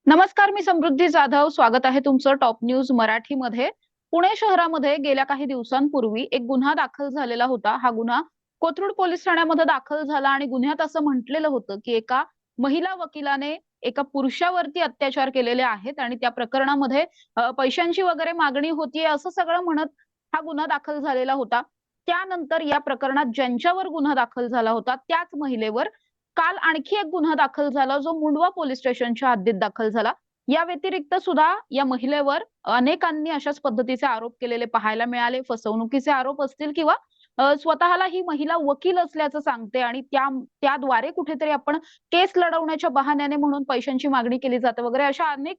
नमस्कार, मी समृद्धी जाधव. स्वागत आहे तुमचं टॉप न्यूज मराठीमध्ये. पुणे शहरामध्ये गेल्या काही दिवसांपूर्वी एक गुन्हा दाखल झालेला होता. हा गुन्हा कोथरूड पोलीस ठाण्यामध्ये दाखल झाला आणि गुन्ह्यात असं म्हटलेलं होतं की एका महिला वकिलाने एका पुरुषावरती अत्याचार केलेले आहेत आणि त्या प्रकरणामध्ये पैशांची वगैरे मागणी होतीये असं सगळं म्हणत हा गुन्हा दाखल झालेला होता. त्यानंतर या प्रकरणात ज्यांच्यावर गुन्हा दाखल झाला होता त्याच महिलेवर काल आणखी एक गुन्हा दाखल झाला जो मुंडवा पोलीस स्टेशनच्या हद्दीत दाखल झाला. या व्यतिरिक्त सुद्धा या महिलेवर अनेकांनी अशाच पद्धतीचे आरोप केलेले पाहायला मिळाले. फसवणुकीचे आरोप असतील किंवा स्वतःला ही महिला वकील असल्याचं सांगते आणि त्याद्वारे कुठेतरी आपण केस लढवण्याच्या बहाण्याने म्हणून पैशांची मागणी केली जाते वगैरे अशा अनेक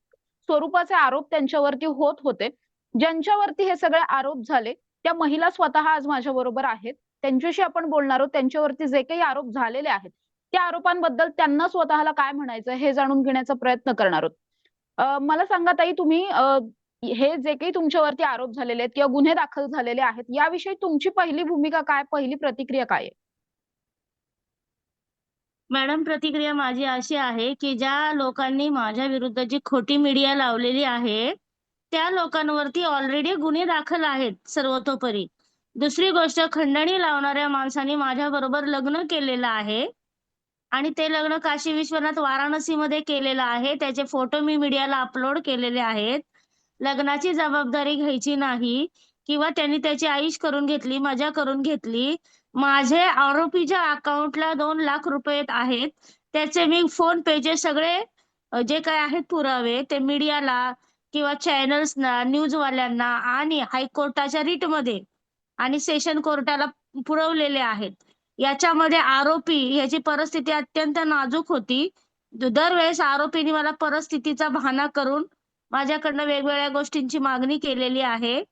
स्वरूपाचे आरोप त्यांच्यावरती होत होते. ज्यांच्यावरती हे सगळे आरोप झाले त्या महिला स्वतः आज माझ्या बरोबर आहेत. त्यांच्याशी आपण बोलणार आहोत. त्यांच्यावरती जे काही आरोप झालेले आहेत त्या आरोपांबद्दल त्यांना स्वतःला काय म्हणायचं हे जाणून घेण्याचा प्रयत्न करणार आहोत. मला सांगा ताई, तुम्ही हे जे काही तुमच्यावरती आरोप झालेले आहेत किंवा गुन्हे दाखल झालेले आहेत याविषयी तुमची पहिली भूमिका काय, पहिली प्रतिक्रिया काय आहे? मॅडम, प्रतिक्रिया माझी अशी आहे, की ज्या लोकांनी माझ्या विरुद्ध जी खोटी मीडिया लावलेली आहे, त्या लोकांवरती ऑलरेडी गुन्हे दाखल आहेत सर्वतोपरी. दुसरी गोष्ट, खंडणी लावणाऱ्या माणसाने माझ्याबरोबर लग्न केलेलं आहे आणि ते लग्न काशी विश्वनाथ वाराणसीमध्ये केलेलं आहे. त्याचे फोटो मी मीडियाला अपलोड केलेले आहेत. लग्नाची जबाबदारी घ्यायची नाही किंवा त्यांनी त्याची ऐश करून घेतली, मजा करून घेतली. माझे आरोपीच्या अकाउंटला ₹2,00,000 आहेत. त्याचे मी फोन पेचे सगळे जे काही आहेत पुरावे ते मीडियाला किंवा चॅनल्सना, न्यूजवाल्यांना आणि हायकोर्टाच्या रिटमध्ये आणि सेशन कोर्टाला पुरवलेले आहेत. याच्यामध्ये आरोपी ह्याची परिस्थिती अत्यंत नाजूक होती. दरवेळेस आरोपीने मला परिस्थितीचा बहाणा करून माझ्याकडनं वेगवेगळ्या गोष्टींची मागणी केलेली आहे.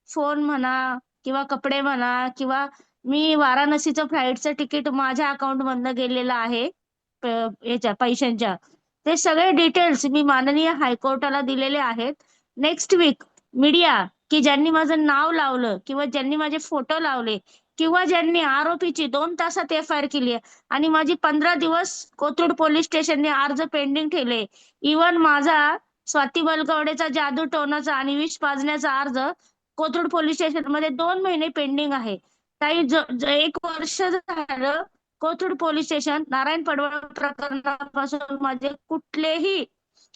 फोन म्हणा किंवा कपडे म्हणा किंवा मी वाराणसीचं फ्लाइटचं तिकीट माझ्या अकाउंटमधनं गेलेलं आहे. प याच्या पैशांच्या. ते सगळे डिटेल्स मी माननीय हायकोर्टाला दिलेले आहेत. नेक्स्ट वीक मीडिया की ज्यांनी माझं नाव लावलं किंवा ज्यांनी माझे फोटो लावले किंवा ज्यांनी आरोपीची 2 तासात एफ-आय-आर केली आहे आणि माझी 15 दिवस कोथरूड पोलीस स्टेशनने अर्ज पेंडिंग ठेवले. इव्हन माझा स्वाती बलकवडेचा जादू टोनाचा आणि विष पाजण्याचा अर्ज कोथरूड पोलीस स्टेशनमध्ये 2 महिने पेंडिंग आहे. ताई, 1 वर्ष झालं कोथरूड पोलीस स्टेशन नारायण पडवळ प्रकरणापासून माझे कुठलेही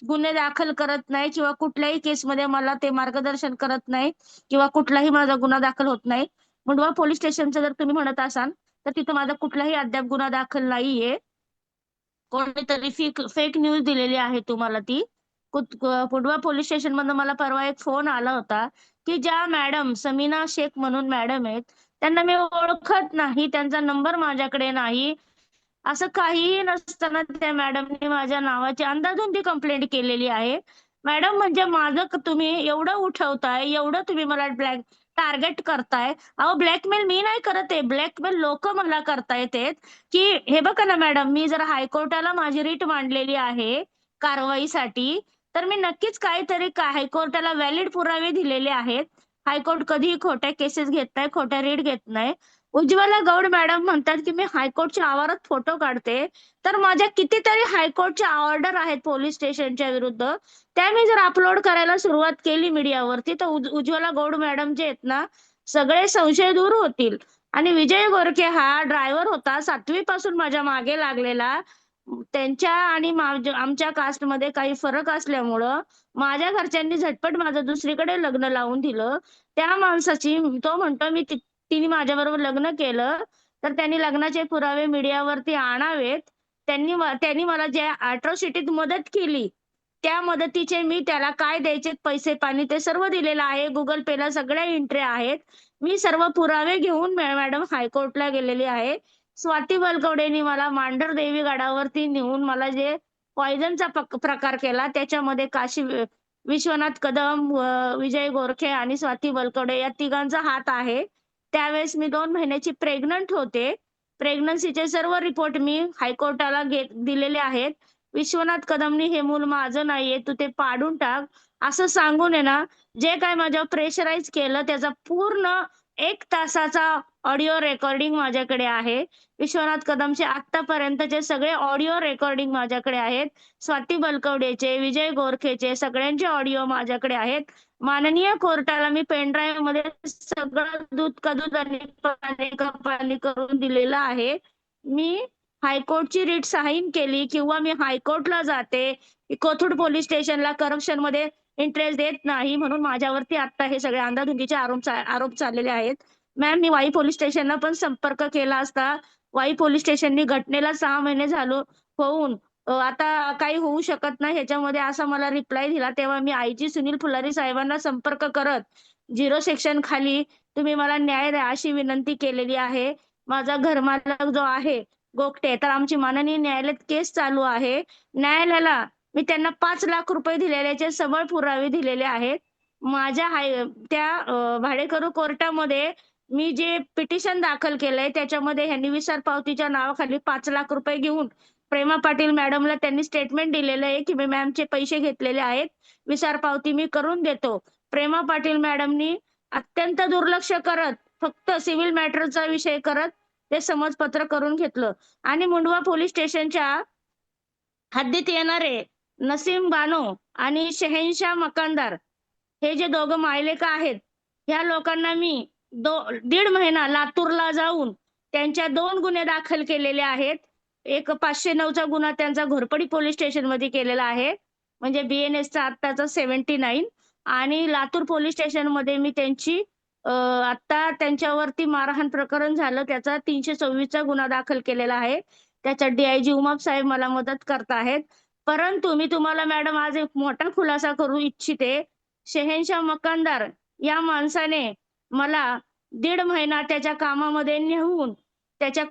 गुन्हे दाखल करत नाही किंवा कुठल्याही केसमध्ये मला ते मार्गदर्शन करत नाही किंवा कुठलाही माझा गुन्हा दाखल होत नाही. मुंडवा पोलीस स्टेशनचं जर तुम्ही म्हणत असाल, तर तिथं माझा कुठलाही अद्याप गुन्हा दाखल नाहीये. कोणीतरी फेक न्यूज दिलेली आहे तुम्हाला ती. मुंडवा पोलीस स्टेशनमधनं मला परवा एक फोन आला होता, की ज्या मॅडम समीना शेख म्हणून मॅडम आहेत, त्यांना मी ओळखत नाही, त्यांचा नंबर माझ्याकडे नाही. असं काहीही नसताना त्या मॅडमने माझ्या नावाची अंदाधुंद कंप्लेंट केलेली आहे. मॅडम, म्हणजे माझं तुम्ही एवढं उठवताय, एवढं तुम्ही मला टार्गेट करताय. अहो, ब्लॅकमेल मी नाही करत आहे, ब्लॅकमेल लोकं मला करतायत आहेत, की हे बघा ना मॅडम, मी जर हायकोर्टाला माझी रिट मांडलेली आहे कारवाईसाठी, तर मी नक्कीच काहीतरी हायकोर्टाला व्हॅलिड पुरावे दिलेले आहेत. हायकोर्ट कधीही खोट्या केसेस घेत नाही, खोट्या रिट घेत नाही. उज्ज्वला गौड मॅडम म्हणतात, की मी हायकोर्टच्या आवारात फोटो काढते. तर माझ्या कितीतरी हायकोर्टच्या ऑर्डर आहेत पोलीस स्टेशनच्या विरुद्ध. त्या मी जर अपलोड करायला सुरुवात केली मीडियावरती, तर उज्ज्वला गौड मॅडम जे आहेत ना, सगळे संशय दूर होतील. आणि विजय गोरखे हा ड्रायव्हर होता 7वी पासून माझ्या मागे लागलेला. त्यांच्या आणि आमच्या कास्टमध्ये काही फरक असल्यामुळं माझ्या घरच्यांनी झटपट माझं दुसरीकडे लग्न लावून दिलं. त्या माणसाची तो म्हणतो तिने माझ्याबरोबर लग्न केलं, तर त्यांनी लग्नाचे पुरावे मीडियावरती आणावेत. त्यांनी मला ज्या अॅट्रॉसिटीत मदत केली, त्या मदतीचे मी त्याला काय द्यायचे पैसे पाणी ते सर्व दिलेलं आहे. Google Payला सगळ्या एंट्री आहेत. मी सर्व पुरावे घेऊन मॅडम हायकोर्टला गेलेली आहे. स्वाती बलकवडेंनी मला मांढरदेवी गडावरती नेऊन मला जे पॉइझनचा प्रकार केला, त्याच्यामध्ये विश्वनाथ कदम, विजय गोरखे आणि स्वाती बलकवडे या तिघांचा हात आहे. त्यावेळेस मी 2 महिन्याची प्रेग्नंट होते. प्रेग्नन्सीचे सर्व रिपोर्ट मी हायकोर्टाला दिलेले आहेत. विश्वनाथ कदमनी हे मूल माझं नाहीये, तू ते पाडून टाक, असं सांगून आहे ना, जे काही माझ्यावर प्रेशराईज केलं त्याचा पूर्ण 1 तासाचा ऑडिओ रेकॉर्डिंग माझ्याकडे आहे. विश्वनाथ कदमचे आत्तापर्यंतचे सगळे ऑडिओ रेकॉर्डिंग माझ्याकडे आहेत. स्वाती बलकवडेचे, विजय गोरखेचे सगळ्यांचे ऑडिओ माझ्याकडे आहेत. माननीय कोर्टाला मी पेन ड्राईव्हमध्ये सगळं दूध का दूध आणि पाणी का पाणी करून दिलेलं आहे. मी हायकोर्टची रिट साईन केली किंवा मी हायकोर्टला जाते, कोथरूड पोलीस स्टेशनला करप्शनमध्ये इंटरेस्ट देत नाही म्हणून माझ्यावरती आता हे सगळे अंधाधुंदीचे आरोप चाललेले आहेत. मॅम, मी वाई पोलीस स्टेशनला पण संपर्क केला असता. वाई पोलीस स्टेशननी घटनेला 6 महिने होऊन आता काही होऊ शकत नाही ह्याच्यामध्ये असा मला रिप्लाय दिला. तेव्हा मी आयजी सुनील फुलारी साहेबांना संपर्क करत 0 सेक्शन खाली तुम्ही मला न्याय द्या अशी विनंती केलेली आहे. माझा घरमालक जो आहे गोगटे, तर आमची माननीय न्यायालयात केस चालू आहे. न्यायालयाला मी त्यांना 5 लाख रुपये दिलेल्याचे सबळ पुरावे दिलेले आहेत. माझ्या भाडेकरू कोर्टामध्ये मी जे पिटिशन दाखल केलंय त्याच्यामध्ये ह्यांनी विसर पावतीच्या नावाखाली 5 लाख रुपये घेऊन प्रेमा पाटील मॅडमला त्यांनी स्टेटमेंट दिलेलं आहे, की मी मॅमचे पैसे घेतलेले आहेत. विसार पावती मी करून देतो. प्रेमा पाटील मॅडमनी अत्यंत दुर्लक्ष करत फक्त सिव्हिल मॅटरचा विषय करत ते समजपत्र करून घेतलं आणि मुंडवा पोलीस स्टेशनच्या हद्दीत येणारे नसीम बानो आणि शहेनशाह मकानदार हे जे दोघं मायलेक आहेत, ह्या लोकांना मी 1.5 महिना लातूरला जाऊन त्यांच्या 2 गुन्हे दाखल केलेले आहेत. एक 509चा गुन्हा त्यांचा घोरपडी पोलीस स्टेशनमध्ये केलेला आहे. म्हणजे BNSचा आत्ताचा 79 आणि लातूर पोलीस स्टेशनमध्ये मी त्यांची आत्ता त्यांच्यावरती मारहाण प्रकरण झालं त्याचा 326चा गुन्हा दाखल केलेला आहे. त्याच्यात DIG उमाप साहेब मला मदत करत आहेत. परंतु मी तुम्हाला मॅडम आज एक मोठा खुलासा करू इच्छिते. शहेनशाह मकानदार या माणसाने मला 1.5 महिना त्याच्या कामामध्ये नेऊन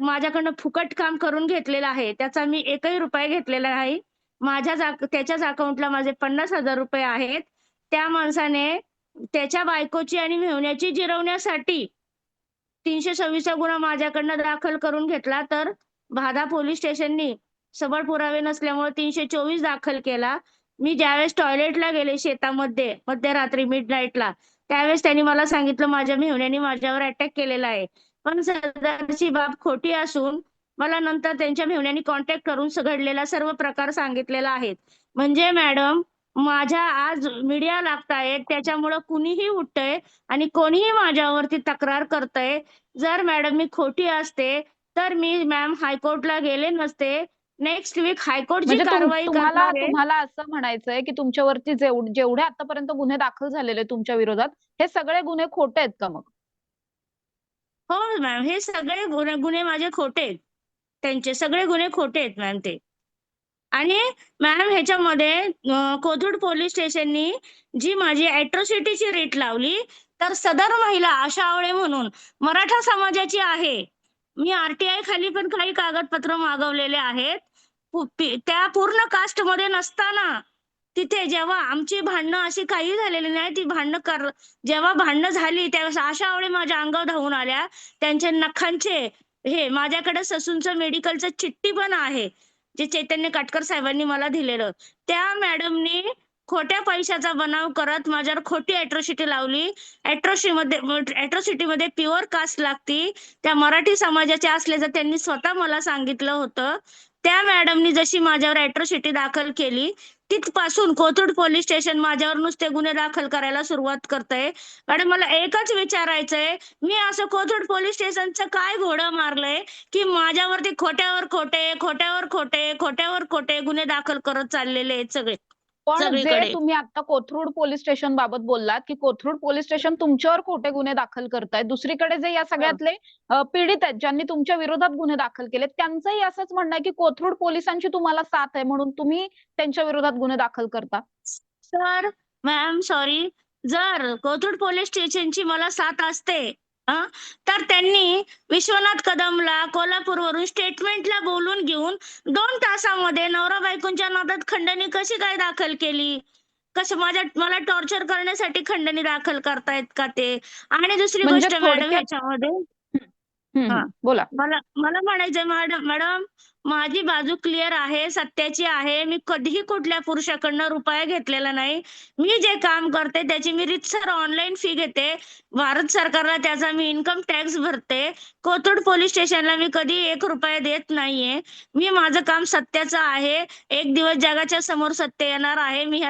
माझ्याकडनं फुकट काम करून घेतलेलं आहे. त्याचा मी एकही रुपया घेतलेला नाही. त्याच्याच अकाउंटला माझे 50,000 रुपये आहेत. त्या माणसाने त्याच्या बायकोची आणि मेहुण्याची जिरवण्यासाठी 326चा गुन्हा माझ्याकडनं दाखल करून घेतला. तर भादा पोलीस स्टेशननी सबळ पुरावे नसल्यामुळे 324 दाखल केला. मी ज्यावेळेस टॉयलेटला गेले शेतामध्ये मध्यरात्री मिडनाईटला, त्यावेळेस त्यांनी मला सांगितलं माझ्या मेहुण्याने माझ्यावर अटॅक केलेला आहे. पण सदरची बाब खोटी असून मला नंतर त्यांच्या मेहुण्याने कॉन्टॅक्ट करून घडलेला सर्व प्रकार सांगितलेला आहे. म्हणजे मॅडम, माझ्या आज मीडिया लागतायत त्याच्यामुळं कुणीही उठतंय आणि कोणीही माझ्यावरती तक्रार करतंय. जर मॅडम मी खोटी असते, तर मी मॅम हायकोर्टला गेले नसते. नेक्स्ट वीक हायकोर्ट जी म्हणजे कारवाई तुम्हाला करणार आहे. तुम्हाला असं म्हणायचंय की तुमच्यावरती जेवढे आतापर्यंत गुन्हे दाखल झालेले तुमच्या विरोधात हे सगळे गुन्हे खोटे आहेत का मग? हो मॅम, हे सगळे गुन्हे माझे खोटे आहेत. त्यांचे सगळे गुन्हे खोटे आहेत मॅम ते. आणि मॅम ह्याच्यामध्ये कोथरूड पोलीस स्टेशननी जी माझी अॅट्रॉसिटीची रिट लावली, तर सदर महिला आशा आवळे म्हणून मराठा समाजाची आहे. मी RTI खाली पण काही कागदपत्र मागवलेले आहेत. त्या पूर्ण कास्टमध्ये नसताना तिथे जेव्हा आमची भांडणं अशी काही झालेली नाही, ती जेव्हा भांडणं झाली त्यावेळेस आशा आवळे माझ्या अंगावर धावून आल्या. त्यांच्या नखांचे हे माझ्याकडे ससूनचं मेडिकलचं चिठ्ठी पण आहे. जे चैतन्य काटकर साहेबांनी मला दिलेलं. त्या मॅडमनी खोट्या पैशाचा बनाव करत माझ्यावर खोटी अॅट्रॉसिटी लावली. अॅट्रॉसिटीमध्ये प्युअर कास्ट लागती. त्या मराठी समाजाच्या असल्याचं त्यांनी स्वतः मला सांगितलं होतं. त्या मॅडमनी जशी माझ्यावर अॅट्रॉसिटी दाखल केली, तिथपासून कोथरूड पोलीस स्टेशन माझ्यावर नुसते गुन्हे दाखल करायला सुरुवात करतंय. मॅडम, मला एकच विचारायचंय, मी असं कोथरूड पोलीस स्टेशनचं काय घोडं मारलंय, की माझ्यावरती खोट्यावर खोटे, खोट्यावर खोटे, खोट्यावर खोटे गुन्हे दाखल करत चाललेले आहेत पण जे सगळीकडे. तुम्ही आता कोथरूड पोलीस स्टेशन बाबत बोललात की कोथरूड पोलीस स्टेशन तुमच्यावर खोटे गुन्हे दाखल करतायत, दुसरीकडे जे या सगळ्यातले पीडित आहेत ज्यांनी तुमच्या विरोधात गुन्हे दाखल केले त्यांचंही असंच म्हणणं आहे की कोथरूड पोलिसांची तुम्हाला साथ आहे म्हणून तुम्ही त्यांच्या विरोधात गुन्हे दाखल करता. सर, मॅम सॉरी, जर कोथरूड पोलीस स्टेशनची मला साथ असते तर त्यांनी विश्वनाथ कदमला कोल्हापूरवरून स्टेटमेंटला बोलून घेऊन 2 तासामध्ये नवरा बायकोंच्या नादात खंडणी कशी काय दाखल केली? मला टॉर्चर करण्यासाठी खंडणी दाखल करतायत का ते? आणि दुसरी म्हणजे गोष्ट मॅडम थोडक्यात ह्याच्यामध्ये हा, बोला. मला मला म्हणायचंय मॅडम मॅडम माझी बाजू क्लिअर आहे, सत्याची आहे. मी कधीही कुठल्या पुरुषाकडनं रुपया घेतलेला नाही. मी जे काम करते त्याची मी रीतसर ऑनलाईन फी घेते. भारत सरकारला त्याचा मी इन्कम टॅक्स भरते. कोथरूड पोलीस स्टेशनला मी कधी ₹1 देत नाहीये. मी माझं काम सत्याचं आहे. एक दिवस जगाच्या समोर सत्य येणार आहे. मी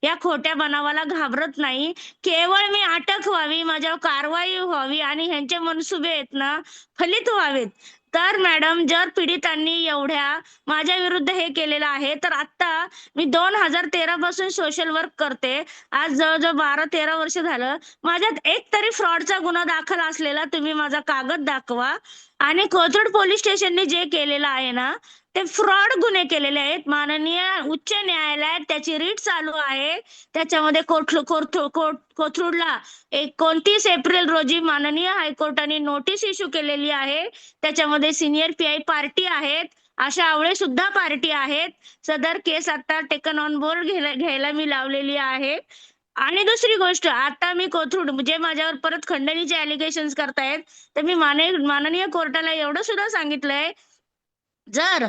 या खोट्या बनावाला घाबरत नाही. केवळ मी अटक व्हावी, माझ्यावर कारवाई व्हावी आणि ह्यांचे मनसुबे आहेत ना फलित व्हावेत. तर मॅडम जर पीडितांनी एवढ्या माझ्या विरुद्ध हे केलेलं आहे, तर आत्ता मी 2013 पासून सोशल वर्क करते. आज जवळ-जवळ 12-13 वर्ष झालं. माझ्यात एक तरी फ्रॉडचा गुन्हा दाखल असलेला तुम्ही माझा कागद दाखवा आणि कोथरूड पोलीस स्टेशनने जे केलेलं आहे ना, ते फ्रॉड गुन्हे केलेले आहेत. माननीय उच्च न्यायालयात त्याची रीट चालू आहे. त्याच्यामध्ये कोथरूडला 29 एप्रिल रोजी माननीय हायकोर्टाने नोटीस इश्यू केलेली आहे. त्याच्यामध्ये सिनियर पी-आय पार्टी आहेत. आशा आवळे सुद्धा पार्टी आहेत. सदर केस आता टेकन ऑन बोर्ड घ्यायला मी लावलेली आहे. आणि दुसरी गोष्ट आता मी कोथरूड म्हणजे माझ्यावर परत खंडणीचे अलिगेशन्स करतायत. तर मी माननीय कोर्टाला एवढं सुद्धा सांगितलंय, जर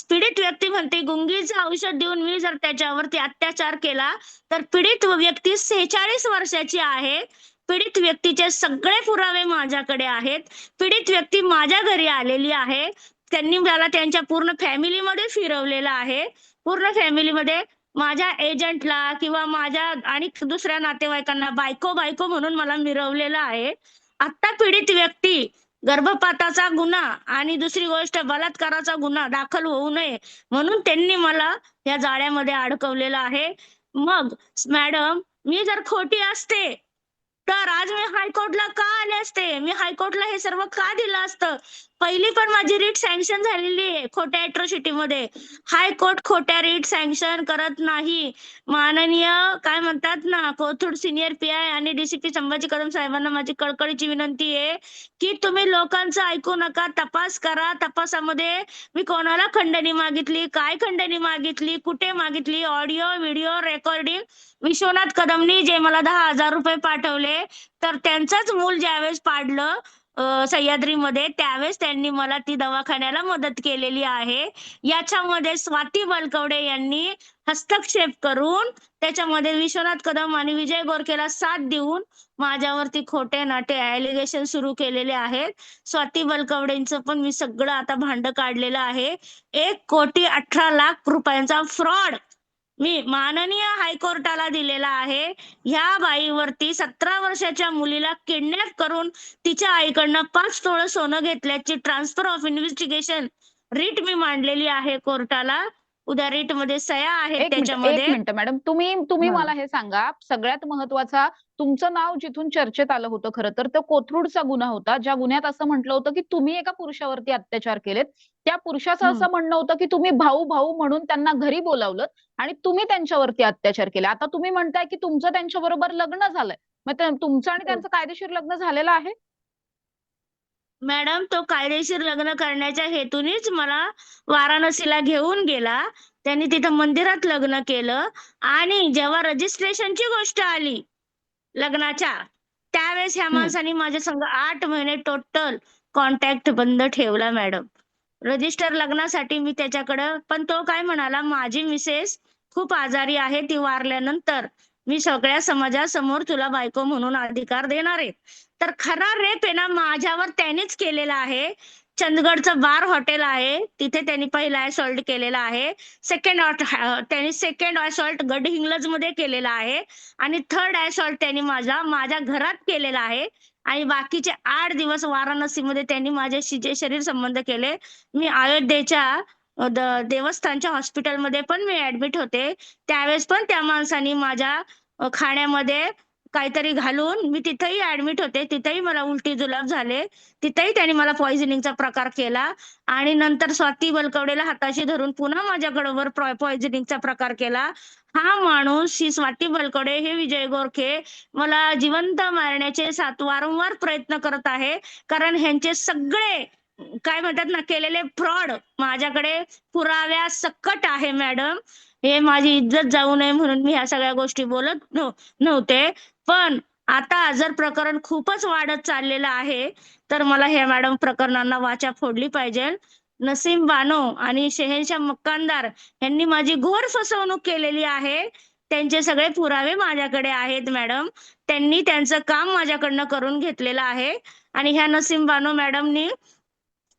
पीडित व्यक्ती म्हणते गुंगीचं औषध देऊन मी जर त्याच्यावरती अत्याचार केला, तर पीडित व्यक्ती 46 वर्षाची आहे. पीडित व्यक्तीचे सगळे पुरावे माझ्याकडे आहेत. पीडित व्यक्ती माझ्या घरी आलेली आहे. त्यांनी मला त्यांच्या पूर्ण फॅमिलीमध्ये फिरवलेलं आहे. पूर्ण फॅमिलीमध्ये माझ्या एजंटला किंवा माझ्या आणि दुसऱ्या नातेवाईकांना बायको म्हणून मला मिरवलेलं आहे. आता पीडित व्यक्ती गर्भपाताचा गुन्हा आणि दुसरी गोष्ट बलात्काराचा गुन्हा दाखल होऊ नये म्हणून त्यांनी मला या जाळ्यामध्ये अडकवलेलं आहे. मग मॅडम मी जर खोटी असते, तर आज मी हायकोर्टला का आले असते? मी हायकोर्टला हे सर्व का दिलं असतं? पहिली पण माझी रीट सँक्शन झालेली आहे खोट्या अॅट्रॉसिटीमध्ये. हायकोर्ट खोट्या रीट सँक्शन करत नाही. माननीय काय म्हणतात ना, कोथरूड सिनियर पी-आय आणि डी-सी-पी संभाजी कदम साहेबांना माझी कळकळीची विनंती आहे, की तुम्ही लोकांचं ऐकू नका, तपास करा. तपासामध्ये मी कोणाला खंडणी मागितली, काय खंडणी मागितली, कुठे मागितली, ऑडिओ, व्हिडिओ रेकॉर्डिंग विश्वनाथ कदमनी जे मला ₹10,000 पाठवले, तर त्यांचंच मूल ज्यावेळेस पाडलं सह्याद्रीमध्ये त्यावेळेस त्यांनी मला ती दवाखान्याला मदत केलेली आहे. याच्यामध्ये स्वाती बलकवडे यांनी हस्तक्षेप करून त्याच्यामध्ये विश्वनाथ कदम आणि विजय गोरखेला साथ देऊन माझ्यावरती खोटे-नाटे ॲलिगेशन सुरू केलेले आहेत. स्वाती बलकवडेंचं पण मी सगळं आता भांडं काढलेलं आहे. ₹1,18,00,000 फ्रॉड मी माननीय हायकोर्टाला दिलेला आहे. ह्या बाईवरती 17 वर्षाच्या मुलीला किडनॅप करून तिच्या आईकडनं 5 तोळं सोनं घेतल्याची ट्रान्सफर ऑफ इन्व्हेस्टिगेशन रीट मी मांडलेली आहे कोर्टाला. उद्या रीटमध्ये सह्या आहेत एक त्याच्यामध्ये. मिनिट मॅडम, तुम्ही हां. मला हे सांगा, सगळ्यात महत्वाचा तुमचं नाव जिथून चर्चेत आलं होतं खरं तर तो कोथरूडचा गुन्हा होता, ज्या गुन्ह्यात असं म्हटलं होतं की तुम्ही एका पुरुषावरती अत्याचार केलेत. त्या पुरुषाचं हं. असं म्हणणं होतं की तुम्ही भाऊ म्हणून त्यांना घरी बोलावलं आणि तुम्ही त्यांच्यावरती अत्याचार केले. आता तुम्ही म्हणताय की तुमचं त्यांच्याबरोबर लग्न झालंय. मग तुमचं आणि हो. त्यांचं कायदेशीर लग्न झालेलं आहे? मॅडम तो कायदेशीर लग्न करण्याच्या हेतूनेच मला वाराणसीला घेऊन गेला. त्यांनी तिथं मंदिरात लग्न केलं आणि जेव्हा रजिस्ट्रेशनची गोष्ट आली लग्नाच्या, त्यावेळेस ह्या हं. माणसाने माझ्या संग 8 महिने टोटल कॉन्टॅक्ट बंद ठेवला मॅडम. रजिस्टर लग्नासाठी मी त्याच्याकडं पण तो काय म्हणाला, "माझी मिसेस खूप आजारी आहे, ती वारल्यानंतर मी सगळ्या समाजासमोर तुला बायको म्हणून अधिकार देणार आहे." तर खरा रेप आहे ना माझ्यावर त्यानेच केलेला आहे. चंदगडचं बार हॉटेल आहे, तिथे त्यांनी पहिला असॉल्ट केलेला आहे. त्यांनी सेकंड असॉल्ट गडहिंग्लजमध्ये केलेला आहे आणि थर्ड असॉल्ट त्यांनी माझ्या घरात केलेला आहे आणि बाकीचे 8 दिवस वाराणसीमध्ये त्यांनी माझ्याशी जे शरीर संबंध केले. मी अयोध्येच्या देवस्थानच्या हॉस्पिटलमध्ये पण मी ॲडमिट होते. त्यावेळेस पण त्या माणसाने माझ्या खाण्यामध्ये काहीतरी घालून मी तिथेही ॲडमिट होते. तिथेही मला उलटी जुलाब झाले. तिथेही त्याने मला पॉइझनिंगचा प्रकार केला आणि नंतर स्वाती बलकवडेला हाताशी धरून पुन्हा माझ्याबरोबर पॉइझनिंगचा प्रकार केला. हा माणूस, ही स्वाती बलकवडे, हे विजय गोरखे मला जिवंत मारण्याचे वारंवार प्रयत्न करत आहे. कारण ह्यांचे सगळे काय म्हणतात ना केलेले फ्रॉड माझ्याकडे पुराव्यासकट आहे मॅडम. हे माझी इज्जत जाऊ नये म्हणून मी ह्या सगळ्या गोष्टी बोलत नव्हते. पण आता जर प्रकरण खूपच वाढत चाललेलं आहे, तर मला ह्या मॅडम प्रकरणांना वाचा फोडली पाहिजे. नसीम बानो आणि शहेनशाह मक्कानदार यांनी माझी घोर फसवणूक केलेली आहे. त्यांचे सगळे पुरावे माझ्याकडे आहेत मॅडम. त्यांनी त्यांचं काम माझ्याकडनं करून घेतलेलं आहे आणि ह्या नसीम बानो मॅडमनी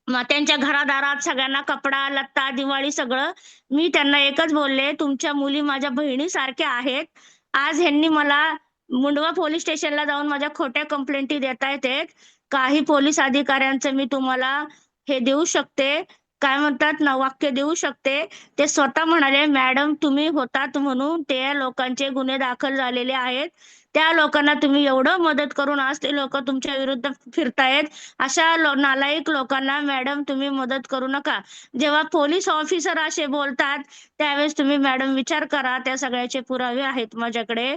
त्यांच्या घरादारात सगळ्यांना कपडा, लत्ता, दिवाळी सगळं. मी त्यांना एकच बोलले, "तुमच्या मुली माझ्या बहिणीसारख्या आहेत." आज ह्यांनी मला मुंडवा पोलिस स्टेशनला जाऊन माझ्या खोट्या कंप्लेंटी देतायत. काही पोलीस अधिकाऱ्यांचं मी तुम्हाला हे देऊ शकते, काय म्हणतात ना, वाक्य देऊ शकते. ते स्वतः म्हणाले, "मॅडम तुम्ही होतात म्हणून त्या लोकांचे गुन्हे दाखल झालेले आहेत. त्या लोकांना तुम्ही एवढं मदत करून आज ते लोकं तुमच्या विरुद्ध फिरतायत. अशा नालायक लोकांना मॅडम तुम्ही मदत करू नका." जेव्हा पोलीस ऑफिसर असे बोलतात, त्यावेळेस तुम्ही मॅडम विचार करा. त्या सगळ्याचे पुरावे आहेत माझ्याकडे.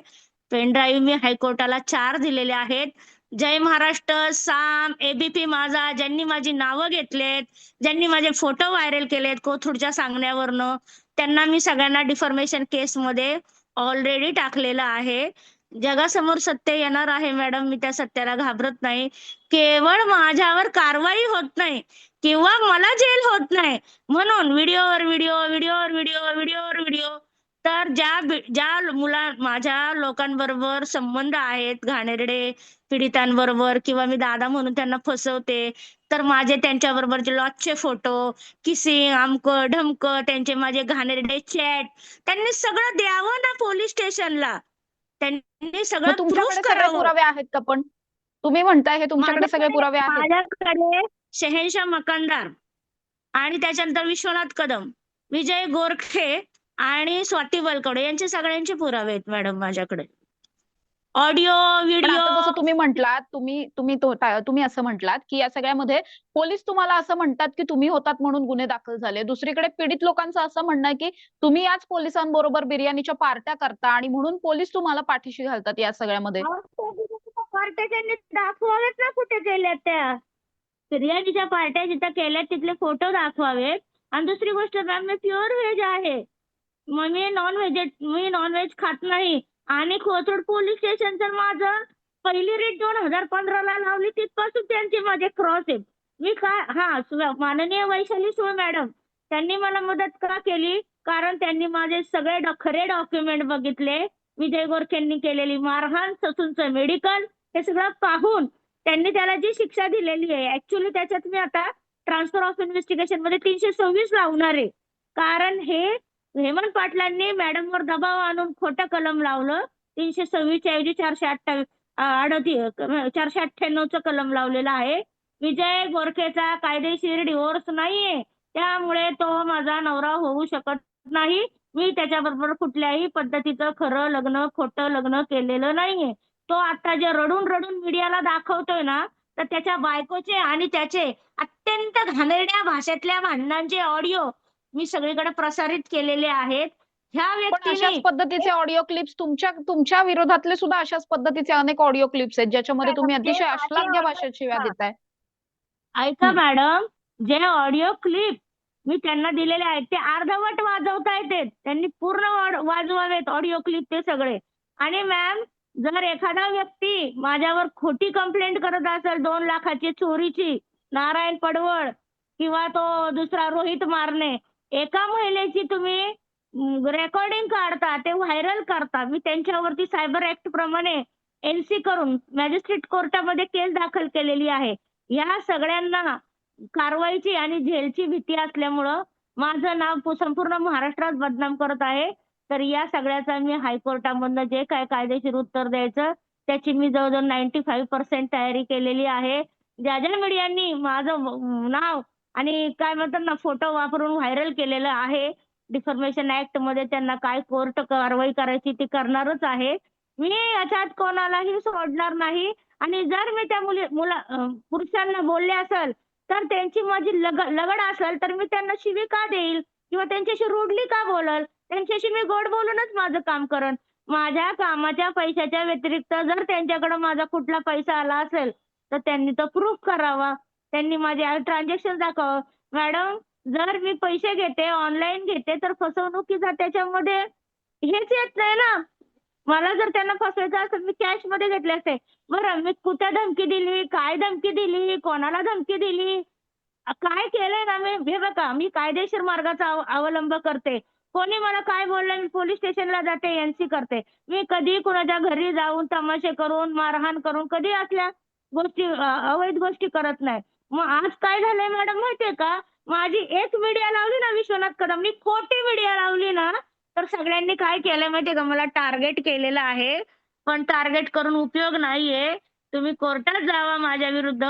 पेन ड्राईव्ह मी हायकोर्टाला 4 दिलेले आहेत. जय महाराष्ट्र, साम, एबीपी माझा ज्यांनी माझी नावं घेतलेत, ज्यांनी माझे फोटो व्हायरल केलेत कोथरूडच्या सांगण्यावरनं, त्यांना मी सगळ्यांना डिफॉर्मेशन केसमध्ये ऑलरेडी टाकलेलं आहे. जगासमोर सत्य येणार आहे मॅडम. मी त्या सत्याला घाबरत नाही. केवळ माझ्यावर कारवाई होत नाही किंवा मला जेल होत नाही. म्हणून व्हिडिओवर व्हिडिओ, व्हिडिओवर व्हिडिओ, व्हिडिओवर व्हिडिओ. तर ज्या माझ्या लोकांबरोबर संबंध आहेत, घाणेरडे पीडितांबरोबर किंवा मी दादा म्हणून त्यांना फसवते, तर माझे त्यांच्याबरोबरचे लॉजचे फोटो, किसिंग, अमकं-ढमकं, त्यांचे माझे घाणेरडे चॅट, त्यांनी सगळं द्यावं ना पोलिस स्टेशनला. त्यांनी मग सगळं प्रूफ तुमच्याकडे सगळे करावं. पुरावे आहेत का पण? तुम्ही म्हणताय हे तुमच्याकडे सगळे माझ्याकडे पुरावे आहेत. माझ्याकडे शहेनशाह मकानदार आणि त्याच्यानंतर विश्वनाथ कदम, विजय गोरखे आणि स्वाती बलकवडे यांचे सगळ्यांचे पुरावे आहेत मॅडम माझ्याकडे. ऑडिओ, पण व्हिडिओ. आता जसं तुम्ही म्हटलात, तुम्ही असं म्हटलात, की या सगळ्यामध्ये पोलीस तुम्हाला असं म्हणतात, की तुम्ही होतात म्हणून गुन्हे दाखल झाले. दुसरीकडे पीडित लोकांचं असं म्हणणं आहे, की तुम्ही याच पोलिसांबरोबर बिर्याणीच्या पार्ट्या करता आणि म्हणून पोलीस तुम्हाला पाठीशी घालतात या सगळ्यामध्ये. पार्ट्या त्यांनी दाखवावेत ना कुठे केल्या त्या. बिर्याणीच्या पार्ट्या जिथं केल्या तिथले फोटो दाखवावेत. आणि दुसरी गोष्ट मॅम मी प्युअर व्हेज आहे. मग मी नॉनव्हेज खात नाही. आणि कोथरूड पोलीस स्टेशन तर माझं पहिली रेट 2015 ला लावली तिथपासून त्यांचे माझे क्रॉस आहेत. मी काय माननीय वैशाली सुळे मॅडम त्यांनी मला मदत का केली? कारण त्यांनी माझे सगळे खरे डॉक्युमेंट बघितले. विजय गोरखेंनी केलेली मारहाण, ससूनचं मेडिकल हे सगळं पाहून त्यांनी त्याला जी शिक्षा दिलेली आहे ऍक्च्युअली त्याच्यात मी आता ट्रान्सफर ऑफ इन्व्हेस्टिगेशन मध्ये 326 लावणार आहे. कारण हे हेमंत पाटलांनी मॅडमवर दबाव आणून खोटं कलम लावलं. 326 च्या ऐवजी 498चं कलम लावलेलं आहे. विजय गोरखेचा कायदेशीर डिवोर्स नाहीये. त्यामुळे तो माझा नवरा होऊ शकत नाही. मी त्याच्याबरोबर कुठल्याही पद्धतीचं खरं लग्न, खोटं लग्न केलेलं नाहीये. तो आता जे रडून रडून मीडियाला दाखवतोय ना, तर त्याच्या बायकोचे आणि त्याचे अत्यंत घाणेरड्या भाषेतल्या भांडणांचे ऑडिओ मी सगळीकडे प्रसारित केलेले आहेत. ह्या पण अशाच व्यक्तीने पद्धतीचे ऑडिओ क्लिप्स तुमच्या विरोधातले सुद्धा अशाच पद्धतीचे अनेक ऑडिओ क्लिप्स आहेत, ज्याच्यामध्ये तुम्ही जे अतिशय माझे अश्लाघ्य भाषेत शिव्या हां. देताय. ऐका हं. मॅडम, जे ऑडिओ क्लिप मी त्यांना दिलेले आहेत ते अर्धवट वाजवता येते. त्यांनी पूर्ण वाजवावेत ऑडिओ क्लिप ते सगळे. आणि मॅम जर एखादा व्यक्ती माझ्यावर खोटी कंप्लेंट करत असेल 2 लाखाची चोरीची, नारायण पडवळ किंवा तो दुसरा रोहित मारणे, एका महिलेची तुम्ही रेकॉर्डिंग काढता, ते व्हायरल करता. मी त्यांच्यावरती सायबर ऍक्ट प्रमाणे एनसी करून मॅजिस्ट्रेट कोर्टामध्ये केस दाखल केलेली आहे. या सगळ्यांना कारवाईची आणि जेलची भीती असल्यामुळं माझं नाव संपूर्ण महाराष्ट्रात बदनाम करत आहे. तर या सगळ्याचा मी हायकोर्टामधनं जे काय कायदेशीर उत्तर द्यायचं त्याची मी जवळजवळ 95% तयारी केलेली आहे. ज्या मीडियांनी माझं नाव आणि काय म्हणतात ना फोटो वापरून व्हायरल केलेलं आहे, डिफॉर्मेशन ऍक्ट मध्ये त्यांना काय कोर्ट कारवाई करायची ती करणारच आहे. मी याच्यात कोणालाही सोडणार नाही. आणि जर मी त्या पुरुषांना बोलले असेल तर त्यांची माझी लगड असेल तर मी त्यांना शिवी का देईल किंवा त्यांच्याशी रूडली का बोलल? त्यांच्याशी मी गोड बोलूनच माझं काम करन. माझ्या कामाच्या पैशाच्या व्यतिरिक्त जर त्यांच्याकडे माझा कुठला पैसा आला असेल तर त्यांनी तो प्रूफ करावा. त्यांनी माझे ट्रान्झॅक्शन दाखवावं. मॅडम जर मी पैसे घेते, ऑनलाईन घेते तर फसवणुकीचा त्याच्यामध्ये हेच येत नाही ना. मला जर त्यांना फसवायचं असेल मी कॅश मध्ये घेतले असते. बरं मी कुठे धमकी दिली, काय धमकी दिली, कोणाला धमकी दिली, काय केलंय ना मी, हे बघा मी कायदेशीर मार्गाचा अवलंब करते. कोणी मला काय बोललं मी पोलीस स्टेशनला जाते, एनसी करते. मी कधी कुणाच्या घरी जाऊन तमाशे करून, मारहाण करून कधी असल्या गोष्टी अवैध गोष्टी करत नाही. मग आज काय झालंय मॅडम माहितीये का? माझी एक मीडिया लावली ना विश्वनाथ कदमनी, खोटी मीडिया लावली ना, तर सगळ्यांनी काय केलंय माहितीये का? मला टार्गेट केलेलं आहे. पण टार्गेट करून उपयोग नाहीये. तुम्ही कोर्टात जावा माझ्या विरुद्ध.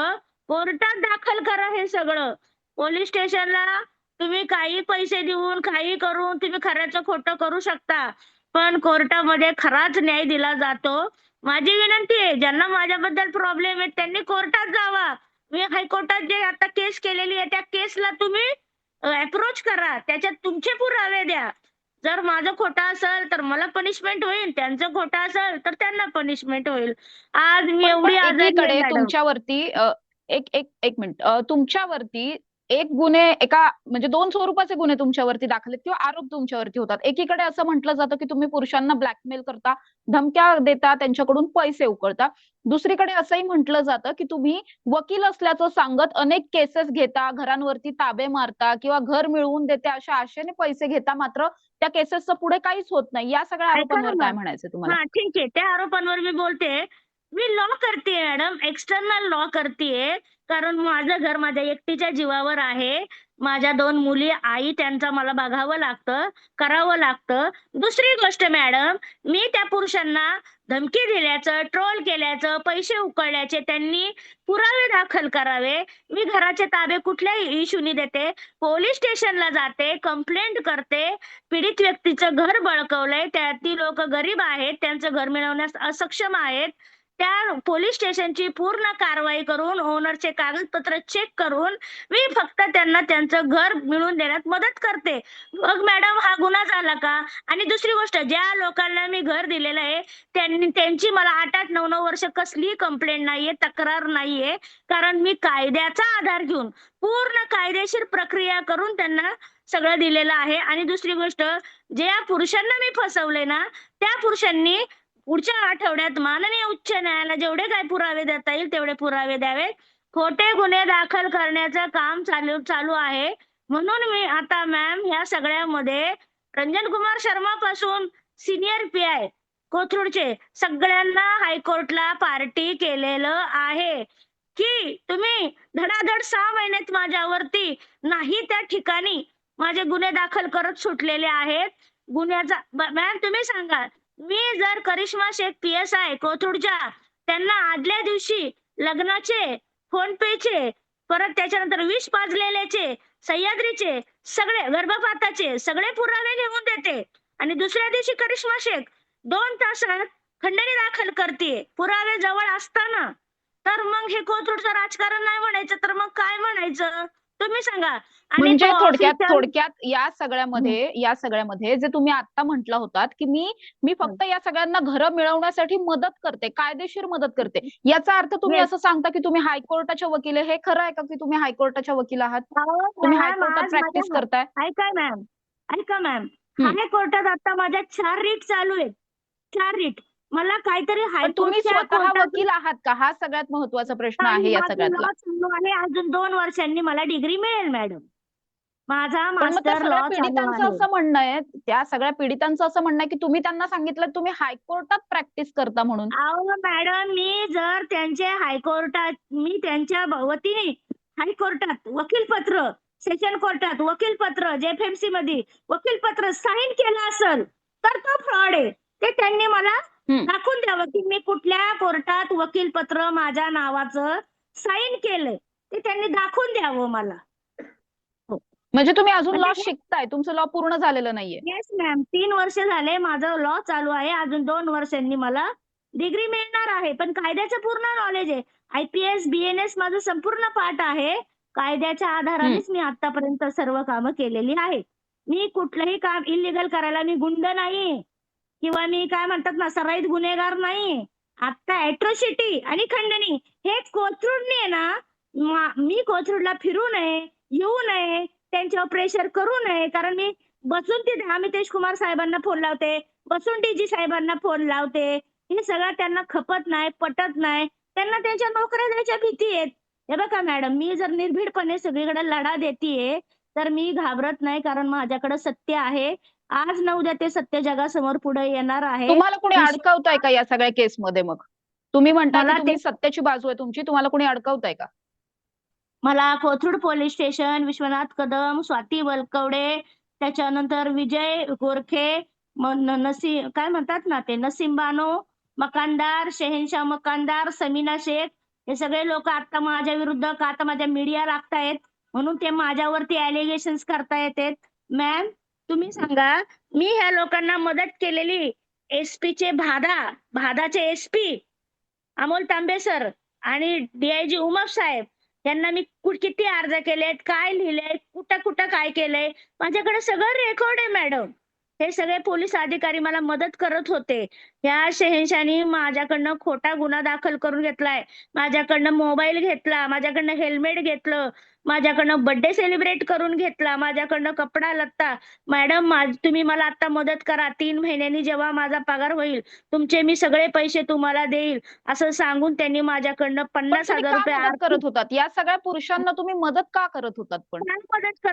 कोर्टात दाखल करा हे सगळं. पोलीस स्टेशनला तुम्ही काही पैसे देऊन, काही करून तुम्ही खऱ्याचं खोटं करू शकता. पण कोर्टामध्ये खराच न्याय दिला जातो. माझी विनंती आहे, ज्यांना माझ्याबद्दल प्रॉब्लेम आहे त्यांनी कोर्टात जावा. मी हायकोर्टात जे आता केस केलेली आहे त्या केसला तुम्ही अप्रोच करा. त्याच्यात तुमचे पुरावे द्या. जर माझं खोटं असेल तर मला पनिशमेंट होईल, त्यांचं खोटं असेल तर त्यांना पनिशमेंट होईल. आज मी पण एवढी आजारी आहे एकीकडे मॅडम. तुमच्यावरती एक मिनिट, तुमच्यावरती एक गुन्हे एका म्हणजे दोन स्वरूपाचे गुन्हे तुमच्यावरती दाखल आहेत किंवा आरोप तुमच्यावरती होतात. एकीकडे असं म्हटलं जातं की तुम्ही पुरुषांना ब्लॅकमेल करता, धमक्या देता, त्यांच्याकडून पैसे उकळता. दुसरीकडे असंही म्हटलं जातं की तुम्ही वकील असल्याचं सांगत अनेक केसेस घेता, घरांवरती ताबे मारता किंवा घर मिळवून देते अशा आशेने पैसे घेता, मात्र त्या केसेसचं पुढे काहीच होत नाही. या सगळ्या ऐका ना आरोपांवर काय मॅम. म्हणायचं तुम्हाला? हां, ठीक आहे. त्या आरोपांवर मी बोलते. मी लॉ करतीये मॅडम, एक्सटर्नल लॉ करतीये. कारण माझं घर माझ्या एकटीच्या जीवावर आहे. माझ्या 2 मुली, आई त्यांचं मला बघावं लागतं, करावं लागतं. दुसरी गोष्ट मॅडम, मी त्या पुरुषांना धमकी दिल्याचं, ट्रोल केल्याचं, पैसे उकळल्याचे त्यांनी पुरावे दाखल करावे. मी घराचे ताबे कुठल्याही इश्यूनी देते. पोलिस स्टेशनला जाते, कंप्लेंट करते. पीडित व्यक्तीचं घर बळकावलंय, ती लोकं गरीब आहेत, त्यांचं घर मिळवण्यास असक्षम आहेत. त्या पोलिस स्टेशनची पूर्ण कारवाई करून, ओनरचे कागदपत्र चेक करून, मी फक्त त्यांना त्यांचं घर मिळवून देण्यात मदत करते. मग मॅडम हा गुन्हा झाला का? आणि दुसरी गोष्ट, ज्या लोकांना मी घर दिलेलं आहे, त्यांची मला 8-8, 9-9 वर्ष कसलीही कंप्लेंट नाहीये, तक्रार नाहीये. कारण मी कायद्याचा आधार घेऊन, पूर्ण कायदेशीर प्रक्रिया करून त्यांना सगळं दिलेलं आहे. आणि दुसरी गोष्ट, ज्या पुरुषांना मी फसवलंय ना, त्या पुरुषांनी पुढच्या आठवड्यात माननीय उच्च न्यायालयाला जेवढे काही पुरावे देता येईल तेवढे पुरावे द्यावेत. खोटे गुन्हे दाखल करण्याचं काम चालू चालू आहे. म्हणून मी आता मॅम ह्या सगळ्यामध्ये रंजन कुमार शर्मापासून सीनियर पी-आय कोथरूडचे सगळ्यांना हायकोर्टला पार्टी केलेलं आहे, की तुम्ही धडाधड 6 महिन्यात माझ्यावरती नाही त्या ठिकाणी माझे गुन्हे दाखल करत सुटलेले आहेत. गुन्ह्याचा मॅम तुम्ही सांगा, मी जर करिश्मा शेख पी-एस-आय कोथरूडच्या त्यांना आदल्या दिवशी लग्नाचे, फोनपेचे, परत त्याच्यानंतर विष पाजलेल्याचे, सह्याद्रीचे, सगळे गर्भपाताचे सगळे पुरावे लिहून देते. आणि दुसऱ्या दिवशी करिश्मा शेख 2 तासात खंडणी दाखल करते पुरावे जवळ असताना. तर मग हे कोथरूडचं राजकारण नाही म्हणायचं तर मग काय म्हणायचं? तुम्ही सांगा. आणि तो म्हणजे थोडक्यात ऑफिशियल थोडक्यात या सगळ्यामध्ये जे तुम्ही आता म्हटला होतात की मी मी फक्त या सगळ्यांना घरं मिळवण्यासाठी मदत करते, कायदेशीर मदत करते, याचा अर्थ तुम्ही येस. असं सांगता की तुम्ही हायकोर्टाच्या वकील आहे. हे खरं आहे का की तुम्ही हायकोर्टाच्या वकील आहात? अहो तुम्ही मॅम, हायकोर्टात आज प्रॅक्टिस माझ्या करताय? ऐका मॅम, ऐका मॅम. हं. हायकोर्टात आता माझ्या 4 रिट चालू आहेत. 4 रिट. मला काहीतरी पण तुम्ही हायकोर्टच्या स्वतः कोर्टातून वकील आहात का? हा सगळ्यात महत्त्वाचा प्रश्न आहे या माझं सगळ्यातला. लॉ चालू आहे. अजून 2 वर्षांनी मला डिग्री मिळेल मॅडम. माझा पण मग त्या मास्टर सगळ्या लॉ चालू पीडितांचं आहे. असं म्हणणं आहे, त्या सगळ्या पीडितांचं असं म्हणणं आहे की तुम्ही त्यांना सांगितलं तुम्ही हायकोर्टात प्रॅक्टिस करता म्हणून. अहो मॅडम, मी त्यांच्या वतीने हायकोर्टात वकीलपत्र, सेशन कोर्टात वकीलपत्र, जेएफएमसी मध्ये वकीलपत्र साईन केलं असेल तर तो फ्रॉड आहे. ते त्यांनी मला हं. दाखवून द्यावं की मी कुठल्या कोर्टात वकीलपत्र माझ्या नावाचं साईन केलंय. ते त्यांनी दाखवून द्यावं मला. हो. म्हणजे तुम्ही अजून लॉ म्हणजे शिकताय, तुमचं लॉ पूर्ण झालेलं नाहीये. Yes ma'am. 3 वर्ष झाले माझं लॉ चालू आहे. अजून 2 वर्षांनी मला डिग्री मिळणार आहे. पण कायद्याचं पूर्ण नॉलेज आहे. आय-पी-एस, बी-एन-एस माझं संपूर्ण पाठ आहे. कायद्याच्या हं. आधारानेच मी आतापर्यंत सर्व कामं केलेली आहेत. मी कुठलंही काम इल्लीगल करायला मी गुंड नाही किंवा मी काय म्हणतात ना सराईत गुन्हेगार नाही. आता अॅट्रॉसिटी आणि खंडणी हे कोथरूडने आहे ना, मी कोथरूडला फिरू नये, येऊ नये, त्यांच्यावर प्रेशर करू नये. कारण मी बसून तिथे अमितेश कुमार साहेबांना फोन लावते. बसून डीजी साहेबांना फोन लावते. हे सगळं त्यांना खपत नाही, पटत नाही. त्यांना त्यांच्या नोकऱ्या द्यायच्या भीती आहेत. हे बघा मॅडम, मी जर निर्भीडपणे सगळीकडे लढा देतीये, तर मी घाबरत नाही कारण माझ्याकडे सत्य आहे. आज ना उद्या ते सत्य जगासमोर पुढे येणार आहे. तुम्हाला कोणी विश्व अडकवताय का या सगळ्या केसमध्ये मग? तुम्ही म्हणताय की मला ते तुम्ही सत्याची बाजू आहे तुमची, तुम्हाला कोणी अडकवताय का? मला कोथरूड पोलीस स्टेशन, विश्वनाथ कदम, स्वाती बलकवडे, त्याच्यानंतर विजय गोरखे, काय म्हणतात ना ते नसीम बानो, मकानदार, शहेनशाह मकानदार, समीना शेख, हे सगळे लोक आता माझ्या विरुद्ध का आता माझ्या मीडिया लागतायत म्हणून ते माझ्यावरती अलिगेशन्स करतायत. मॅम, तुम्ही सांगा, मी ह्या लोकांना मदत केलेली एसपीचे भादाचे एसपी अमोल तांबे सर आणि डीआयजी उमप साहेब यांना मी किती अर्ज केलेत, काय लिहिलंय, कुठं कुठं काय केलंय, माझ्याकडे सगळं रेकॉर्ड आहे मॅडम. हे सगळे पोलीस अधिकारी मला मदत करत होते. ह्या शहेनशाहनी माझ्याकडनं खोटा गुन्हा दाखल करून घेतलाय, माझ्याकडनं मोबाईल घेतला, माझ्याकडनं हेल्मेट घेतलं, माझ्याकडनं बर्थडे सेलिब्रेट करून घेतला, माझ्याकडनं कपडा लत्ता. मॅडम, तुम्ही मला आता मदत करा, 3 महिन्यांनी जेव्हा माझा पगार होईल तुमचे मी सगळे पैसे तुम्हाला देईल, असं सांगून त्यांनी माझ्याकडनं पण तुम्ही 50,000 का रुपये मदत आर्थिक करत होतात? या सगळ्या पुरुषांना तुम्ही मदत का करत होतात पण? काय मदत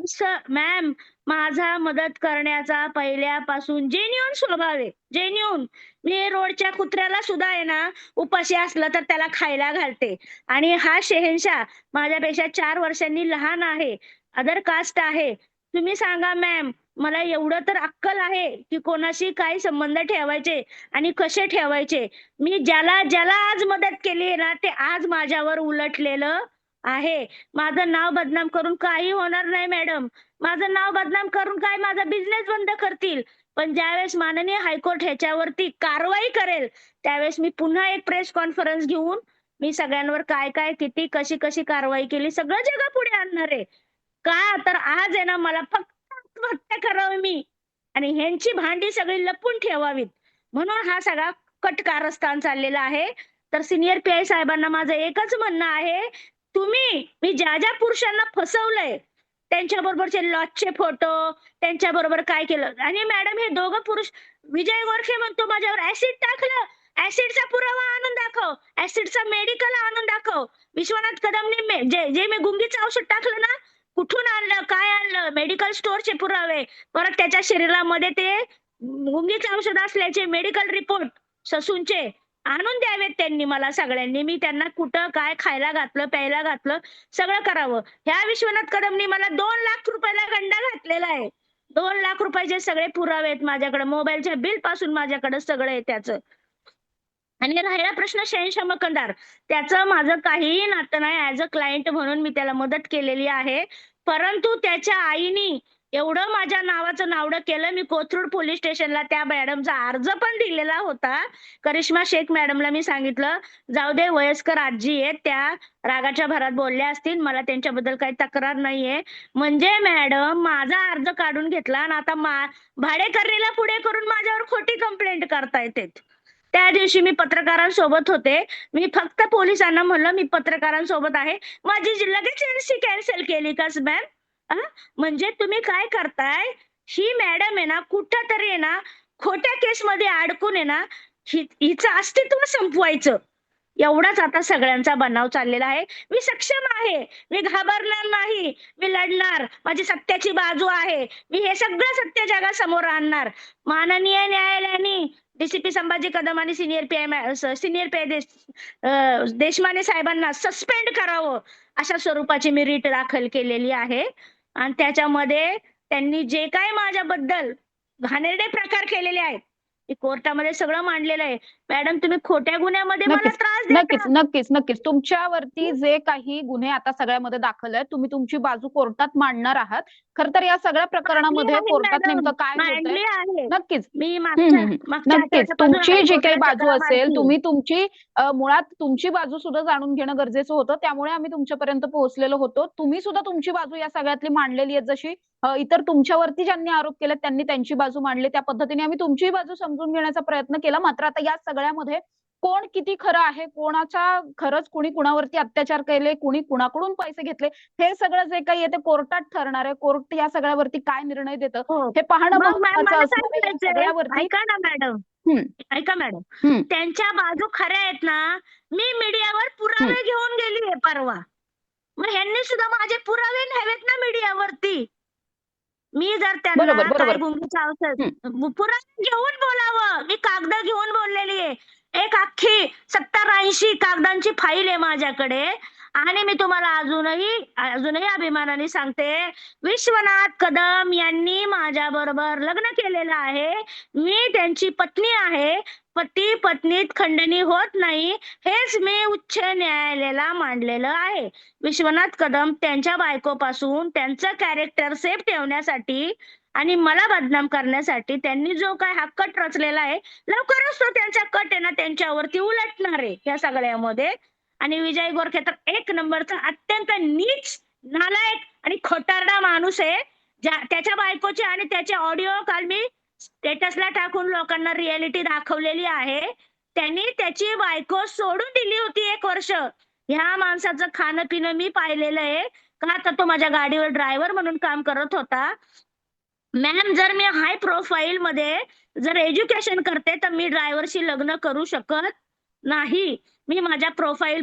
मॅम, माझा मदत करण्याचा पहिल्यापासून जेन्युइन स्वभाव आहे. जेन्युइन. मी रोडच्या कुत्र्याला सुद्धा आहे ना, उपाशी असलं तर त्याला खायला घालते. आणि हा शहेनशाह माझ्यापेक्षा 4 वर्षांनी लहान आहे. अदर कास्ट आहे. तुम्ही सांगा मॅम, मला एवढं तर अक्कल आहे, की कोणाशी काय संबंध ठेवायचे आणि कसे ठेवायचे. मी ज्याला ज्याला आज मदत केली ना, ते आज माझ्यावर उलटलेलं आहे. माझं नाव बदनाम करून काही होणार नाही मॅडम. माझं नाव बदनाम करून काय माझा बिझनेस बंद करतील. पण ज्यावेळेस माननीय हायकोर्ट ह्याच्यावरती कारवाई करेल, त्यावेळेस मी पुन्हा एक प्रेस कॉन्फरन्स घेऊन मी सगळ्यांवर काय काय, किती, कशी कशी कारवाई केली सगळं जगापुढे आणणार आहे. का तर आज आहे ना मला फक्त आत्महत्या करावी मी आणि ह्यांची भांडी सगळी लपून ठेवावीत. म्हणून हा सगळा कट कारस्थान चाललेला आहे. तर सिनियर पीआय साहेबांना माझं एकच म्हणणं आहे, मी ज्या ज्या पुरुषांना फसवलंय, त्यांच्याबरोबरचे लॉजचे फोटो, त्यांच्याबरोबर काय केलं आणि मॅडम हे दोघं पुरुष विजय गोरखे म्हणतो माझ्यावर ऍसिड टाकलं. ऍसिडचा पुरावा आणून दाखव. ऍसिडचा मेडिकल आणून दाखव. विश्वनाथ कदमने जे मी गुंगीचं औषध टाकलं ना, कुठून आणलं, काय आणलं, मेडिकल स्टोअरचे पुरावे, परत त्याच्या शरीरामध्ये ते गुंगीचं औषध असल्याचे मेडिकल रिपोर्ट ससूनचे आणून द्यावेत त्यांनी मला सगळ्यांनी. मी त्यांना कुठं काय खायला घातलं, प्यायला घातलं, सगळं करावं. ह्या विश्वनाथ कदमनी मला 2 लाख रुपयाला गंडा घातलेला आहे. 2 लाख रुपयाचे सगळे पुरावे आहेत माझ्याकडे. मोबाईलच्या बिल पासून माझ्याकडे सगळं आहे त्याचं. आणि राहिला प्रश्न शहेनशाह मकंदार, त्याचं माझं काहीही नातं नाही. ऍज अ क्लायंट म्हणून मी त्याला मदत केलेली आहे. परंतु त्याच्या आईनी एवढं माझ्या नावाचं नावडं केलं. मी कोथरूड पोलीस स्टेशनला त्या मॅडमचा अर्ज पण दिलेला होता. करिश्मा शेख मॅडमला मी सांगितलं, जाऊ दे वयस्कर आजी आहेत, त्या रागाच्या भरात बोलल्या असतील, मला त्यांच्याबद्दल काही तक्रार नाहीये. म्हणजे मॅडम माझा अर्ज काढून घेतला आणि आता भाडेकरीला पुढे करून माझ्यावर खोटी कंप्लेंट करतायत. त्या दिवशी मी पत्रकारांसोबत होते. मी फक्त पोलिसांना म्हणलं मी पत्रकारांसोबत आहे. माझी लगेच एनसी कॅन्सल केली का मॅम? म्हणजे तुम्ही काय करताय? ही मॅडम आहे ना कुठंतरी आहे ना खोट्या केसमध्ये अडकून आहे ना हिचं अस्तित्व संपवायचं. एवढाच आता सगळ्यांचा बनाव चाललेला आहे. मी सक्षम आहे. मी घाबरणार नाही. मी लढणार. माझी सत्याची बाजू आहे. मी हे सगळं सत्य जगासमोर आणणार. माननीय न्यायालयाने डीसीपी संभाजी कदम आणि सिनियर पीआय देशमाने साहेबांना सस्पेंड करावं अशा स्वरूपाची मी रीट दाखल केलेली आहे. आणि त्याच्यामध्ये त्यांनी जे काय माझ्याबद्दल घाणेरडे प्रकार केलेले आहेत, ते कोर्टामध्ये सगळं मांडलेलं आहे. मॅडम, तुम्ही खोट्या गुन्ह्यामध्ये मला नक्कीच त्रास नक्कीच देता. नक्कीच नक्कीच तुमच्यावरती जे काही गुन्हे आता सगळ्यामध्ये दाखल आहेत, तुम्ही तुमची बाजू कोर्टात मांडणार आहात. खर तर या सगळ्या मांडली प्रकरणामध्ये आहे कोर्टात मॅडम, नेमकं काय होतंय? मांडली आहे. नक्कीच. मी हम्म, मागच्या हम्म, मागच्या नक्कीच आठवड्यापासून तुमची जी काही हायकोर्टात बाजू चक्रा असेल, मारतीये. तुम्ही तुमची मुळात तुमची बाजू सुद्धा जाणून घेणं गरजेचं होतं. त्यामुळे आम्ही तुमच्यापर्यंत पोहोचलेलो होतो. तुम्ही सुद्धा तुमची बाजू या सगळ्यातली मांडलेली आहे. जशी इतर तुमच्यावरती ज्यांनी आरोप केले त्यांनी त्यांची बाजू मांडली, त्या पद्धतीने आम्ही तुमची बाजू समजून घेण्याचा प्रयत्न केला. मात्र आता या सगळ्यामध्ये कोण किती खरं आहे, कोणाच्या खरंच कुणी कुणावरती अत्याचार केले, कुणी कुणाकडून पैसे घेतले, हे सगळं जे काही आहे ते कोर्टात ठरणार आहे. कोर्ट या सगळ्यावरती काय निर्णय देतं हो. हे पाहणं मग मॅम महत्वाचं मला काय असणार आहे. या म्हणायचंय, सगळ्यावरती ऐका ना मॅडम, हम्म, ऐका मॅडम, हम्म, त्यांच्या बाजू खऱ्या आहेत ना, मी मीडियावर हम्म. पुरावे घेऊन गेलीये परवा. मग ह्यांनी सुद्धा माझे पुरावे न्यावेत ना मीडियावरती. मी जर त्यांना बरोबर काय बरोबर. गुंगीचं औषध हम्म, पुरावे घेऊन बोलावं. मी कागद घेऊन बोललेली आहे. एक अख्खी 70-80 कागदांची फाईल आहे माझ्याकडे आणि मी तुम्हाला अजूनही अभिमानाने सांगते, विश्वनाथ कदम यांनी माझ्याबरोबर लग्न केलेलं आहे. मी त्यांची पत्नी आहे. पती पत्नीत खंडणी होत नाही, हेच मी उच्च न्यायालयाला मांडलेलं आहे. विश्वनाथ कदम त्यांच्या बायकोपासून त्यांचं कॅरेक्टर सेफ ठेवण्यासाठी आणि मला बदनाम करण्यासाठी त्यांनी जो काय हा कट रचलेला आहे, लवकरच तो त्यांचा कट आहे ना त्यांच्यावरती उलटणार आहे या सगळ्यामध्ये. आणि विजय गोरखे तर एक नंबरचा अत्यंत नीच, नालायक आणि खोटारडा माणूस आहे. त्याच्या बायकोचे आणि त्याचे ऑडिओ काल मी स्टेटसला टाकून लोकांना रिॲलिटी दाखवलेली आहे. त्यांनी त्याची बायको सोडून दिली होती 1 वर्ष. ह्या माणसाचं खाणं-पिणं मी पाहिलेलं आहे. का तर तो माझ्या गाडीवर ड्रायव्हर म्हणून काम करत होता. मॅम जर मी हाय प्रोफाईलमध्ये जर एज्युकेशन करते, तर मी ड्रायव्हरशी लग्न करू शकत नाही. मी माझ्या प्रोफाईल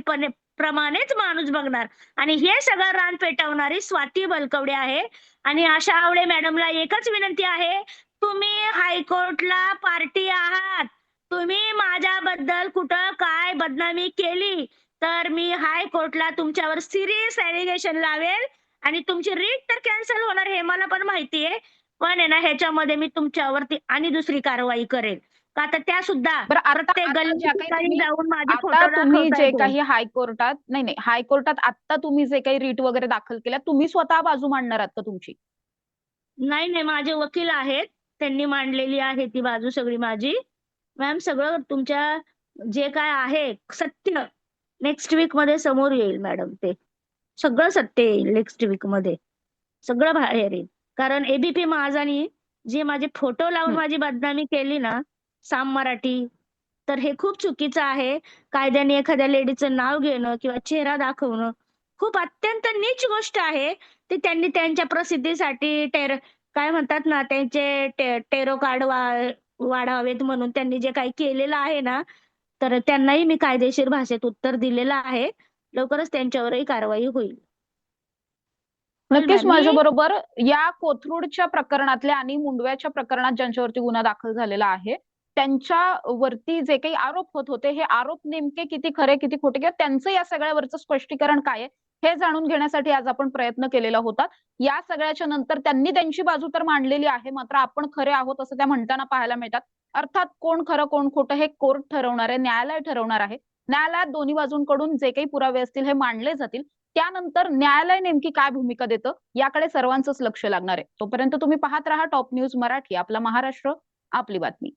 प्रमाणेच माणूस बघणार आणि हे सगळं रान पेटवणारी स्वाती बलकवडे आहे. आणि आशा आवळे मॅडमला एकच विनंती आहे, तुम्ही हायकोर्टला पार्टी आहात. तुम्ही माझ्याबद्दल कुठं काय बदनामी केली, तर मी हायकोर्टला तुमच्यावर सीरियस ॲलिगेशन लावेल आणि तुमची रीट तर कॅन्सल होणार हे मला पण माहिती आहे. पण आहे ना ह्याच्यामध्ये मी तुमच्यावरती आणि दुसरी कारवाई करेल. का तर त्या सुद्धा बरं आता प्रत्येक आता गल्ली ज्या काही ठिकाणी तुम्ही जाऊन माझे आता फोटो तुम्ही जे दाखवतायत. काही हायकोर्टात नाही नाही हायकोर्टात आता तुम्ही जे काही रीट वगैरे दाखल केल्या, तुम्ही स्वतः बाजू मांडणार आहात का तुमची? नाही, नाही. माझे वकील आहेत. त्यांनी मांडलेली आहे ती बाजू सगळी माझी. मॅम सगळं तुमच्या जे काय आहे सत्य नेक्स्ट वीकमध्ये समोर येईल मॅडम ते. सगळं सत्य येईल नेक्स्ट वीकमध्ये. सगळं बाहेर येईल. कारण एबीपी माझानी जे माझे फोटो लावून हं. माझी बदनामी केली ना, साम मराठी, तर हे खूप चुकीचं आहे. कायद्याने एखाद्या लेडीचं नाव घेणं किंवा चेहरा दाखवणं खूप अत्यंत नीच गोष्ट आहे. ती त्यांनी त्यांच्या प्रसिद्धीसाठी काय म्हणतात ना, त्यांचे टेरो कार्ड वाढावेत म्हणून त्यांनी जे काही केलेलं आहे ना, तर त्यांनाही मी कायदेशीर भाषेत उत्तर दिलेलं आहे. लवकरच त्यांच्यावरही कारवाई होईल. होईल नक्कीच मॅम. माझ्याबरोबर या कोथरूडच्या प्रकरणातल्या आणि मुंडव्याच्या प्रकरणात ज्यांच्यावरती गुन्हा दाखल झालेला आहे, त्यांच्यावरती जे काही आरोप होत होते, हे आरोप नेमके किती खरे, किती खोटे किंवा त्यांचं या सगळ्यावरचं स्पष्टीकरण काय आहे, हे जाणून घेण्यासाठी आज आपण प्रयत्न केलेला होता. या सगळ्याच्या नंतर त्यांनी त्यांची बाजू तर मांडलेली आहे, मात्र आपण खरे आहोत असं त्या म्हणताना पाहायला मिळतात. अर्थात कोण खरं कोण खोटं हे कोर्ट ठरवणार आहे, न्यायालय ठरवणार आहे. न्यायालयात दोन्ही बाजूंकडून जे काही पुरावे असतील हे मांडले जातील. त्यानंतर न्यायालय नेमकी काय भूमिका देतं याकडे सर्वांचंच लक्ष लागणार आहे. तोपर्यंत तुम्ही पाहत राहा टॉप न्यूज मराठी, आपला महाराष्ट्र, आपली बातमी.